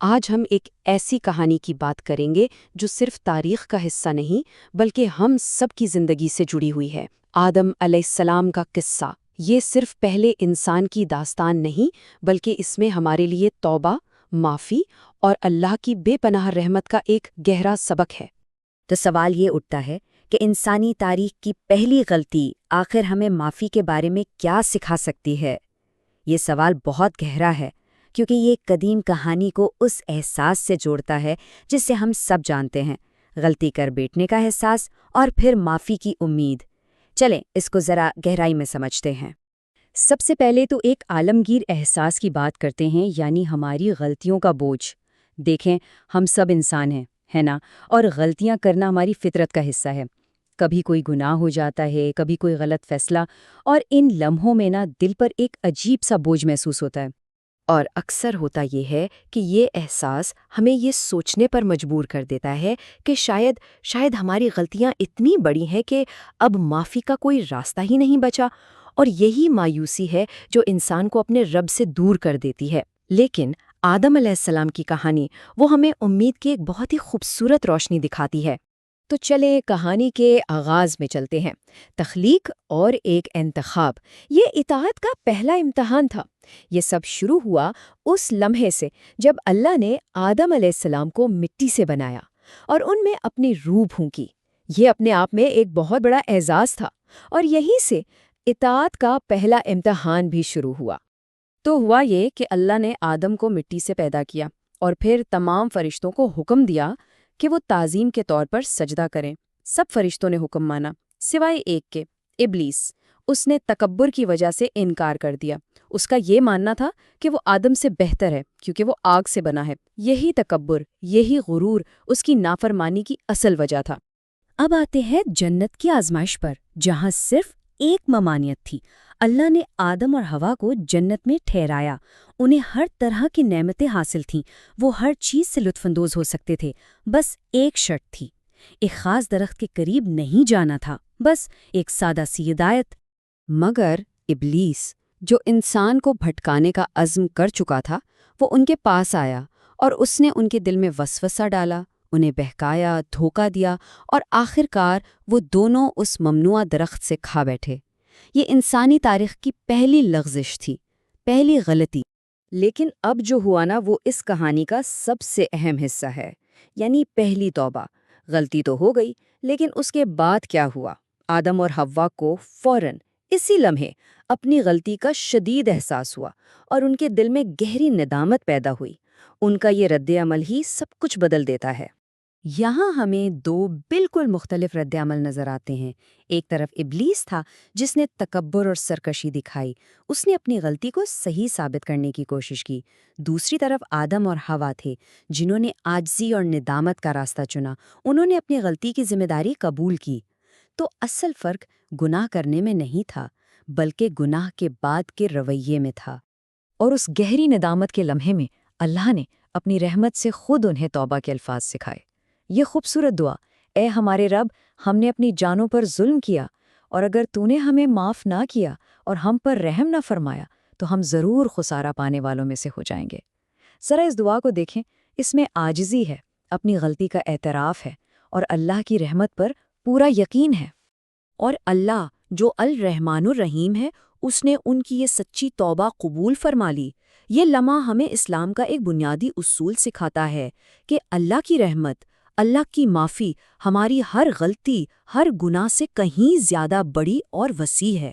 آج ہم ایک ایسی کہانی کی بات کریں گے جو صرف تاریخ کا حصہ نہیں بلکہ ہم سب کی زندگی سے جڑی ہوئی ہے۔ آدم علیہ السلام کا قصہ۔ یہ صرف پہلے انسان کی داستان نہیں بلکہ اس میں ہمارے لیے توبہ، معافی اور اللہ کی بے پناہ رحمت کا ایک گہرا سبق ہے۔ تو سوال یہ اٹھتا ہے کہ انسانی تاریخ کی پہلی غلطی آخر ہمیں معافی کے بارے میں کیا سکھا سکتی ہے؟ یہ سوال بہت گہرا ہے کیونکہ یہ قدیم کہانی کو اس احساس سے جوڑتا ہے جس سے ہم سب جانتے ہیں، غلطی کر بیٹھنے کا احساس اور پھر معافی کی امید۔ چلیں اس کو ذرا گہرائی میں سمجھتے ہیں۔ سب سے پہلے تو ایک عالمگیر احساس کی بات کرتے ہیں، یعنی ہماری غلطیوں کا بوجھ۔ دیکھیں، ہم سب انسان ہیں، ہے نا؟ اور غلطیاں کرنا ہماری فطرت کا حصہ ہے۔ کبھی کوئی گناہ ہو جاتا ہے، کبھی کوئی غلط فیصلہ، اور ان لمحوں میں دل پر ایک عجیب سا بوجھ محسوس ہوتا ہے۔ اور اکثر ہوتا یہ ہے کہ یہ احساس ہمیں یہ سوچنے پر مجبور کر دیتا ہے کہ شاید ہماری غلطیاں اتنی بڑی ہیں کہ اب معافی کا کوئی راستہ ہی نہیں بچا، اور یہی مایوسی ہے جو انسان کو اپنے رب سے دور کر دیتی ہے۔ لیکن آدم علیہ السلام کی کہانی وہ ہمیں امید کی ایک بہت ہی خوبصورت روشنی دکھاتی ہے۔ تو چلیں کہانی کے آغاز میں چلتے ہیں۔ تخلیق اور ایک انتخاب، یہ اطاعت کا پہلا امتحان تھا۔ یہ سب شروع ہوا اس لمحے سے جب اللہ نے آدم علیہ السلام کو مٹی سے بنایا اور ان میں اپنی روح پھونکی۔ یہ اپنے آپ میں ایک بہت بڑا اعزاز تھا، اور یہیں سے اطاعت کا پہلا امتحان بھی شروع ہوا۔ تو ہوا یہ کہ اللہ نے آدم کو مٹی سے پیدا کیا اور پھر تمام فرشتوں کو حکم دیا کہ وہ تعظیم کے طور پر سجدہ کریں۔ سب فرشتوں نے حکم مانا سوائے ایک کے، ابلیس۔ اس نے تکبر کی وجہ سے انکار کر دیا۔ اس کا یہ ماننا تھا کہ وہ آدم سے بہتر ہے کیونکہ وہ آگ سے بنا ہے۔ یہی تکبر، یہی غرور اس کی نافرمانی کی اصل وجہ تھا۔ اب آتے ہیں جنت کی آزمائش پر، جہاں صرف ایک ممانعت تھی۔ اللہ نے آدم اور حوا کو جنت میں ٹھہرایا۔ انہیں ہر طرح کی نعمتیں حاصل تھیں، وہ ہر چیز سے لطف اندوز ہو سکتے تھے۔ بس ایک شرط تھی، ایک خاص درخت کے قریب نہیں جانا تھا، بس ایک سادہ سی ہدایت۔ مگر ابلیس، جو انسان کو بھٹکانے کا عزم کر چکا تھا، وہ ان کے پاس آیا اور اس نے ان کے دل میں وسوسہ ڈالا، انہیں بہکایا، دھوکہ دیا، اور آخرکار وہ دونوں اس ممنوعہ درخت سے کھا بیٹھے۔ یہ انسانی تاریخ کی پہلی لغزش تھی، پہلی غلطی۔ لیکن اب جو ہوا وہ اس کہانی کا سب سے اہم حصہ ہے، یعنی پہلی توبہ۔ غلطی تو ہو گئی، لیکن اس کے بعد کیا ہوا؟ آدم اور حوا کو فوراً اسی لمحے اپنی غلطی کا شدید احساس ہوا اور ان کے دل میں گہری ندامت پیدا ہوئی۔ ان کا یہ رد عمل ہی سب کچھ بدل دیتا ہے۔ یہاں ہمیں دو بالکل مختلف رد عمل نظر آتے ہیں۔ ایک طرف ابلیس تھا جس نے تکبر اور سرکشی دکھائی، اس نے اپنی غلطی کو صحیح ثابت کرنے کی کوشش کی۔ دوسری طرف آدم اور حوا تھے جنہوں نے عاجزی اور ندامت کا راستہ چنا، انہوں نے اپنی غلطی کی ذمہ داری قبول کی۔ تو اصل فرق گناہ کرنے میں نہیں تھا بلکہ گناہ کے بعد کے رویے میں تھا۔ اور اس گہری ندامت کے لمحے میں اللہ نے اپنی رحمت سے خود انہیں توبہ کے الفاظ سکھائے۔ یہ خوبصورت دعا، اے ہمارے رب، ہم نے اپنی جانوں پر ظلم کیا، اور اگر تو نے ہمیں معاف نہ کیا اور ہم پر رحم نہ فرمایا تو ہم ضرور خسارہ پانے والوں میں سے ہو جائیں گے۔ ذرا اس دعا کو دیکھیں، اس میں عاجزی ہے، اپنی غلطی کا اعتراف ہے، اور اللہ کی رحمت پر پورا یقین ہے۔ اور اللہ جو الرحمن الرحیم ہے، اس نے ان کی یہ سچی توبہ قبول فرما لی۔ یہ لمحہ ہمیں اسلام کا ایک بنیادی اصول سکھاتا ہے کہ اللہ کی رحمت، اللہ کی معافی ہماری ہر غلطی، ہر گناہ سے کہیں زیادہ بڑی اور وسیع ہے۔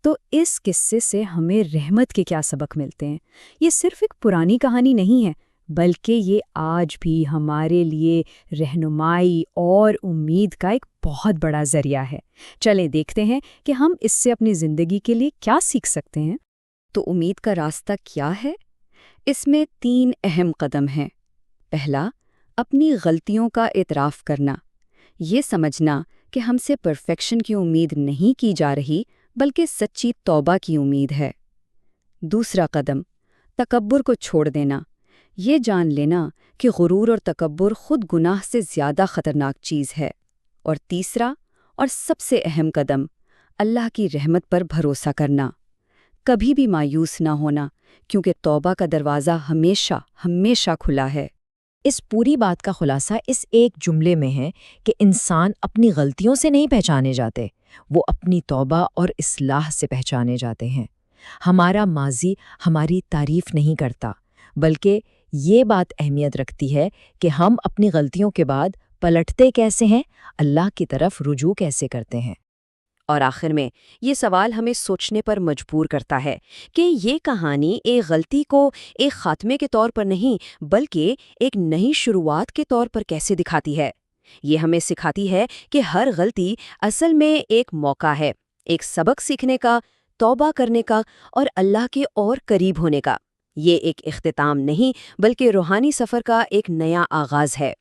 تو اس قصے سے ہمیں رحمت کے کیا سبق ملتے ہیں؟ یہ صرف ایک پرانی کہانی نہیں ہے، بلکہ یہ آج بھی ہمارے لیے رہنمائی اور امید کا ایک بہت بڑا ذریعہ ہے۔ چلیں دیکھتے ہیں کہ ہم اس سے اپنی زندگی کے لیے کیا سیکھ سکتے ہیں۔ تو امید کا راستہ کیا ہے؟ اس میں 3 اہم قدم ہیں۔ پہلا، اپنی غلطیوں کا اعتراف کرنا، یہ سمجھنا کہ ہم سے پرفیکشن کی امید نہیں کی جا رہی بلکہ سچی توبہ کی امید ہے۔ دوسرا قدم، تکبر کو چھوڑ دینا، یہ جان لینا کہ غرور اور تکبر خود گناہ سے زیادہ خطرناک چیز ہے۔ اور تیسرا اور سب سے اہم قدم، اللہ کی رحمت پر بھروسہ کرنا، کبھی بھی مایوس نہ ہونا، کیونکہ توبہ کا دروازہ ہمیشہ ہمیشہ کھلا ہے۔ اس پوری بات کا خلاصہ اس ایک جملے میں ہے کہ انسان اپنی غلطیوں سے نہیں پہچانے جاتے، وہ اپنی توبہ اور اصلاح سے پہچانے جاتے ہیں۔ ہمارا ماضی ہماری تعریف نہیں کرتا، بلکہ یہ بات اہمیت رکھتی ہے کہ ہم اپنی غلطیوں کے بعد پلٹتے کیسے ہیں، اللہ کی طرف رجوع کیسے کرتے ہیں۔ اور آخر میں یہ سوال ہمیں سوچنے پر مجبور کرتا ہے کہ یہ کہانی ایک غلطی کو ایک خاتمے کے طور پر نہیں بلکہ ایک نئی شروعات کے طور پر کیسے دکھاتی ہے۔ یہ ہمیں سکھاتی ہے کہ ہر غلطی اصل میں ایک موقع ہے، ایک سبق سیکھنے کا، توبہ کرنے کا اور اللہ کے اور قریب ہونے کا۔ یہ ایک اختتام نہیں بلکہ روحانی سفر کا ایک نیا آغاز ہے۔